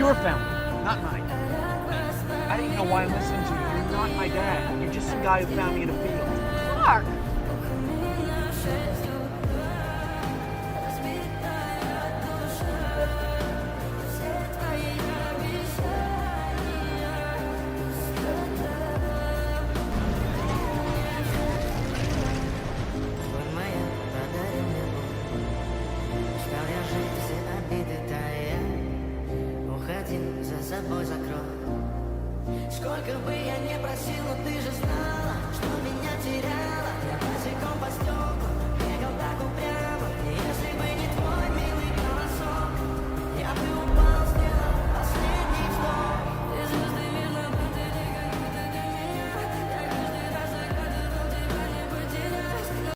your family, not mine. I didn't know why I'm listening to you. You're not my dad. You're just some guy who found me in a field. Mark! За собой закрой. Сколько бы я не просил, но ты же знала, что меня теряла. Я босиком по стеклам.